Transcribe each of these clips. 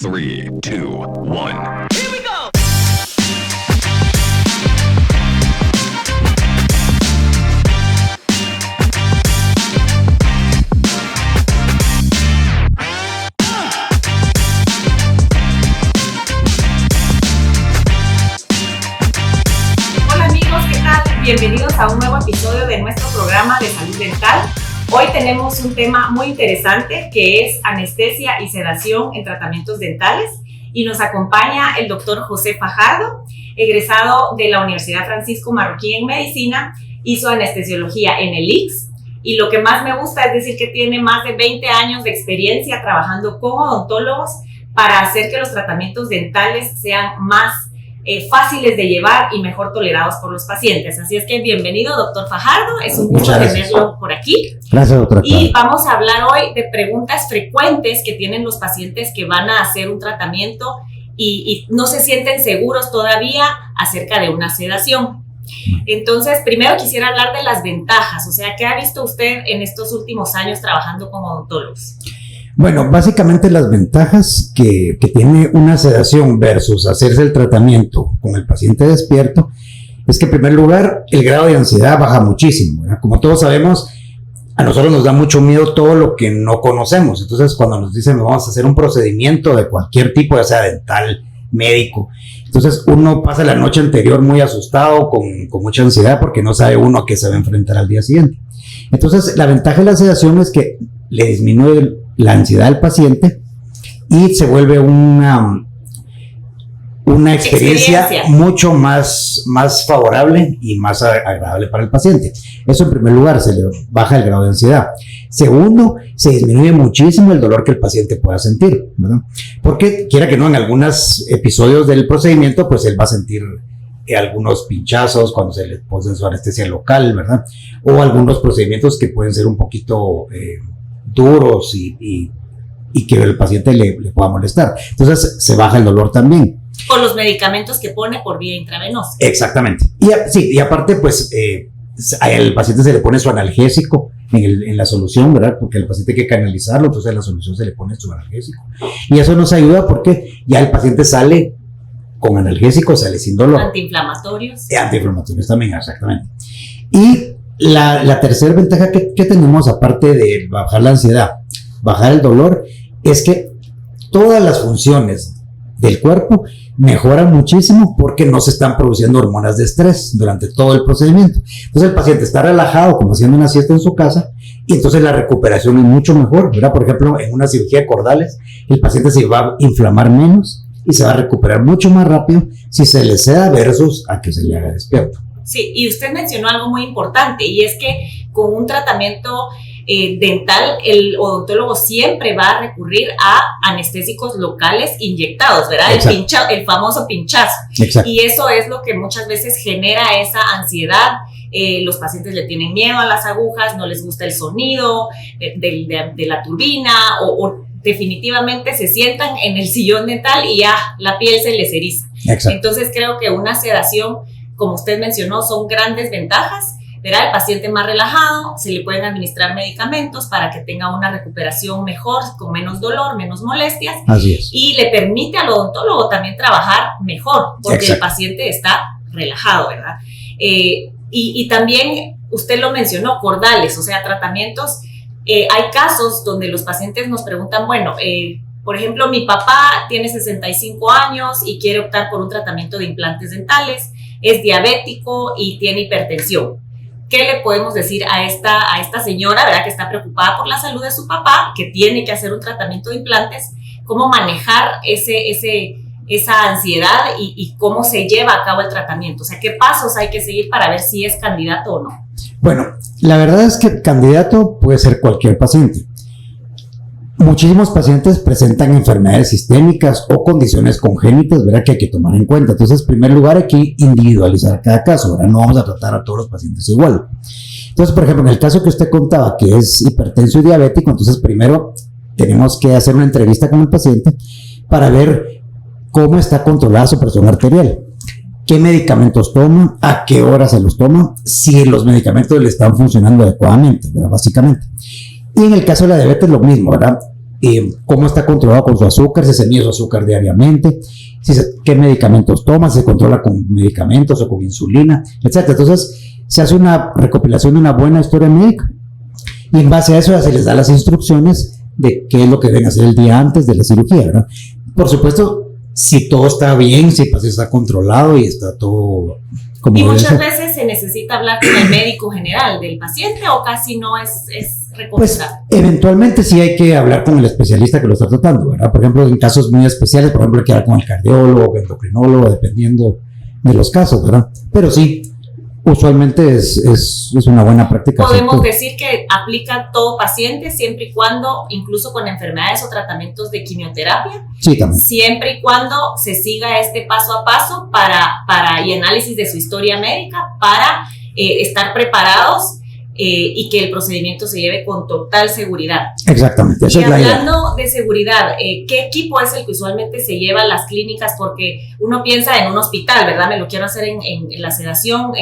3, 2, 1. Here we go. Hola amigos, ¿qué tal? Bienvenidos a un nuevo episodio de nuestro programa de salud dental. Hoy tenemos un tema muy interesante que es anestesia y sedación en tratamientos dentales y nos acompaña el doctor José Fajardo, egresado de la Universidad Francisco Marroquín en Medicina, hizo anestesiología en el ICSS y lo que más me gusta es decir que tiene más de 20 años de experiencia trabajando con odontólogos para hacer que los tratamientos dentales sean más fáciles de llevar y mejor tolerados por los pacientes. Así es que bienvenido, doctor Fajardo. Es un gusto tenerlo por aquí. Gracias, doctora. Y vamos a hablar hoy de preguntas frecuentes que tienen los pacientes que van a hacer un tratamiento y no se sienten seguros todavía acerca de una sedación. Entonces, primero quisiera hablar de las ventajas. O sea, ¿qué ha visto usted en estos últimos años trabajando con odontólogos? Bueno, básicamente las ventajas que tiene una sedación versus hacerse el tratamiento con el paciente despierto es que en primer lugar el grado de ansiedad baja muchísimo, ¿verdad? Como todos sabemos, a nosotros nos da mucho miedo todo lo que no conocemos. Entonces cuando nos dicen vamos a hacer un procedimiento de cualquier tipo, ya sea dental, médico, entonces uno pasa la noche anterior muy asustado, con mucha ansiedad porque no sabe uno a qué se va a enfrentar al día siguiente. Entonces la ventaja de la sedación es que le disminuye la ansiedad al paciente y se vuelve una experiencia mucho más favorable y más agradable para el paciente. Eso en primer lugar, se le baja el grado de ansiedad. Segundo, se disminuye muchísimo el dolor que el paciente pueda sentir, ¿verdad? Porque quiera que no, en algunos episodios del procedimiento, pues él va a sentir algunos pinchazos cuando se le pone su anestesia local, ¿verdad? O algunos procedimientos que pueden ser un poquito duros y que el paciente le pueda molestar. Entonces se baja el dolor también. Con los medicamentos que pone por vía intravenosa. Exactamente. Y aparte, pues, al paciente se le pone su analgésico en la solución, ¿verdad? Porque el paciente hay que canalizarlo, entonces en la solución se le pone su analgésico. Y eso nos ayuda porque ya el paciente sale con analgésico, sale sin dolor. Antiinflamatorios. Antiinflamatorios también, exactamente. Y la tercera ventaja que tenemos, aparte de bajar la ansiedad, bajar el dolor, es que todas las funciones del cuerpo mejoran muchísimo porque no se están produciendo hormonas de estrés durante todo el procedimiento. Entonces el paciente está relajado como haciendo una siesta en su casa y entonces la recuperación es mucho mejor, ¿verdad? Por ejemplo, en una cirugía de cordales, el paciente se va a inflamar menos y se va a recuperar mucho más rápido si se le seda versus a que se le haga despierto. Sí, y usted mencionó algo muy importante y es que con un tratamiento dental, el odontólogo siempre va a recurrir a anestésicos locales inyectados, ¿verdad? El famoso pinchazo. Exacto. Y eso es lo que muchas veces genera esa ansiedad. Los pacientes le tienen miedo a las agujas, no les gusta el sonido de la turbina o definitivamente se sientan en el sillón dental y ya la piel se les eriza. Exacto. Entonces creo que una sedación, como usted mencionó, son grandes ventajas, ¿verdad? El paciente más relajado, se le pueden administrar medicamentos para que tenga una recuperación mejor, con menos dolor, menos molestias. Así es. Y le permite al odontólogo también trabajar mejor, porque Exacto. el paciente está relajado, ¿verdad? Y también, usted lo mencionó, cordales, o sea, tratamientos. Hay casos donde los pacientes nos preguntan, bueno, por ejemplo, mi papá tiene 65 años y quiere optar por un tratamiento de implantes dentales, es diabético y tiene hipertensión. ¿Qué le podemos decir a esta señora, ¿verdad? Que está preocupada por la salud de su papá, que tiene que hacer un tratamiento de implantes? ¿Cómo manejar esa ansiedad y cómo se lleva a cabo el tratamiento? O sea, ¿qué pasos hay que seguir para ver si es candidato o no? Bueno, la verdad es que candidato puede ser cualquier paciente. Muchísimos pacientes presentan enfermedades sistémicas o condiciones congénitas, ¿verdad? Que hay que tomar en cuenta. Entonces, en primer lugar, hay que individualizar cada caso, ¿verdad? No vamos a tratar a todos los pacientes igual. Entonces, por ejemplo, en el caso que usted contaba, que es hipertenso y diabético, entonces primero tenemos que hacer una entrevista con el paciente para ver cómo está controlada su presión arterial, qué medicamentos toma, a qué hora se los toma, si los medicamentos le están funcionando adecuadamente, ¿verdad? Básicamente. Y en el caso de la diabetes lo mismo, ¿verdad? cómo está controlado con su azúcar, si se mide su azúcar diariamente, qué medicamentos toma, si se controla con medicamentos o con insulina, etc. Entonces, se hace una recopilación de una buena historia médica y en base a eso ya se les da las instrucciones de qué es lo que deben hacer el día antes de la cirugía, ¿verdad? Por supuesto, si todo está bien, si el paciente está controlado y está todo como y debe muchas ser. veces se necesita hablar con el médico general del paciente o casi no es Pues recomendable. eventualmente sí hay que hablar con el especialista que lo está tratando, ¿verdad? Por ejemplo, en casos muy especiales, por ejemplo, hay que hablar con el cardiólogo, el endocrinólogo, dependiendo de los casos, ¿verdad? Pero sí, usualmente es una buena práctica. Podemos decir que aplica a todo paciente siempre y cuando, incluso con enfermedades o tratamientos de quimioterapia, Sí, también. siempre y cuando se siga este paso a paso y análisis de su historia médica para estar preparados y que el procedimiento se lleve con total seguridad. Exactamente, esa Y es la idea. hablando de seguridad, ¿qué equipo es el que usualmente se lleva a las clínicas? Porque uno piensa en un hospital, ¿verdad? Me lo quiero hacer en la sedación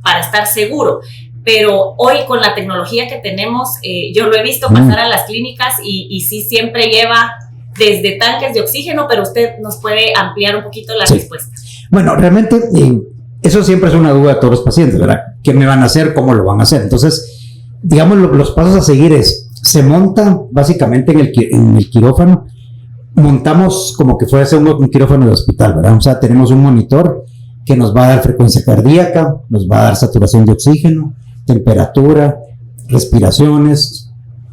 para estar seguro. Pero hoy con la tecnología que tenemos, yo lo he visto pasar a las clínicas y sí siempre lleva desde tanques de oxígeno, pero usted nos puede ampliar un poquito la respuesta. Bueno, realmente eso siempre es una duda de todos los pacientes, ¿verdad? ¿Qué me van a hacer? ¿Cómo lo van a hacer? Entonces, digamos, los pasos a seguir se monta básicamente en el quirófano, montamos como que fuese un quirófano de hospital, ¿verdad? O sea, tenemos un monitor que nos va a dar frecuencia cardíaca, nos va a dar saturación de oxígeno, temperatura, respiraciones,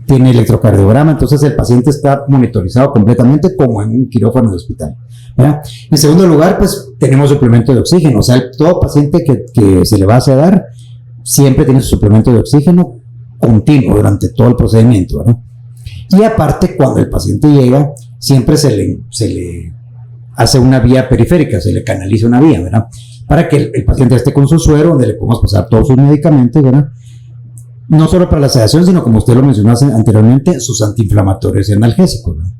tiene electrocardiograma, entonces el paciente está monitorizado completamente como en un quirófano de hospital, ¿verdad? En segundo lugar, pues tenemos suplemento de oxígeno, o sea, todo paciente que se le va a sedar siempre tiene su suplemento de oxígeno continuo durante todo el procedimiento, ¿verdad? Y aparte, cuando el paciente llega, siempre se le hace una vía periférica, se le canaliza una vía, ¿verdad? Para que el paciente esté con su suero, donde le podemos pasar todos sus medicamentos, ¿verdad? No solo para la sedación, sino como usted lo mencionó anteriormente, sus antiinflamatorios y analgésicos, ¿verdad?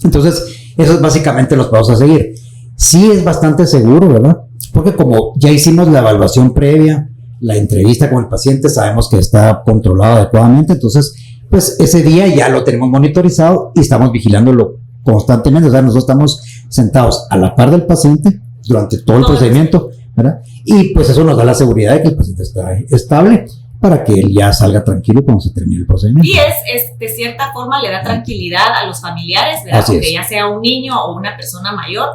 Entonces, eso es básicamente los pasos a seguir. Sí es bastante seguro, ¿verdad? Porque como ya hicimos la evaluación previa, la entrevista con el paciente, sabemos que está controlado adecuadamente, entonces, pues ese día ya lo tenemos monitorizado y estamos vigilándolo constantemente, o sea, nosotros estamos sentados a la par del paciente durante todo el procedimiento, ¿verdad? Y pues eso nos da la seguridad de que el paciente está estable para que él ya salga tranquilo cuando se termine el procedimiento. Y es de cierta forma le da tranquilidad a los familiares, ¿verdad? Así Porque es. ya sea un niño o una persona mayor,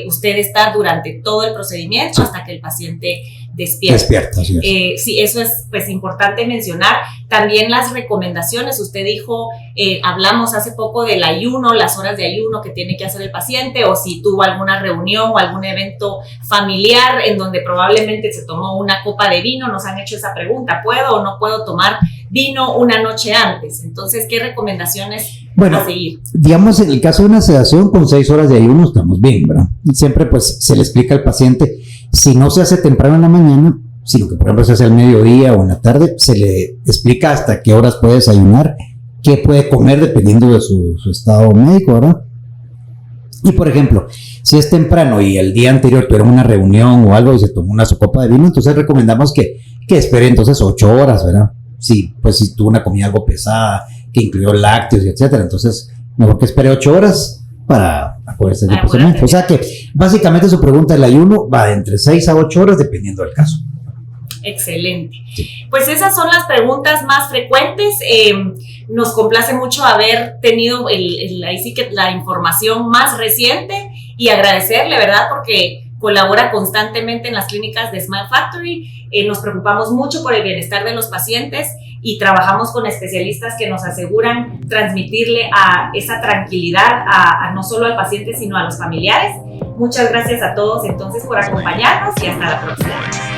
usted está durante todo el procedimiento hasta que el paciente despierta. Así es. Sí, eso es pues importante mencionar. También las recomendaciones, usted dijo, hablamos hace poco del ayuno, las horas de ayuno que tiene que hacer el paciente, o si tuvo alguna reunión o algún evento familiar en donde probablemente se tomó una copa de vino, nos han hecho esa pregunta, ¿puedo o no puedo tomar vino una noche antes? Entonces, ¿qué recomendaciones a seguir? Digamos, en el caso de una sedación con 6 horas de ayuno estamos bien, ¿verdad? Siempre pues se le explica al paciente, si no se hace temprano en la mañana, sino que por ejemplo se hace al mediodía o en la tarde, se le explica hasta qué horas puede desayunar, qué puede comer dependiendo de su estado médico, ¿verdad? Y por ejemplo, si es temprano y el día anterior tuvieron una reunión o algo y se tomó su copa de vino, entonces recomendamos que espere entonces 8 horas, ¿verdad? Sí, pues si tuvo una comida algo pesada, que incluyó lácteos y etcétera, entonces mejor que espere 8 horas para poder hacer el procedimiento. O sea que básicamente su pregunta, el ayuno va de entre 6 a 8 horas dependiendo del caso. Excelente. Sí. Pues esas son las preguntas más frecuentes. Nos complace mucho haber tenido ahí sí que la información más reciente y agradecerle, ¿verdad? Porque colabora constantemente en las clínicas de Smile Factory. Nos preocupamos mucho por el bienestar de los pacientes y trabajamos con especialistas que nos aseguran transmitirle a esa tranquilidad no solo al paciente, sino a los familiares. Muchas gracias a todos entonces por acompañarnos y hasta la próxima.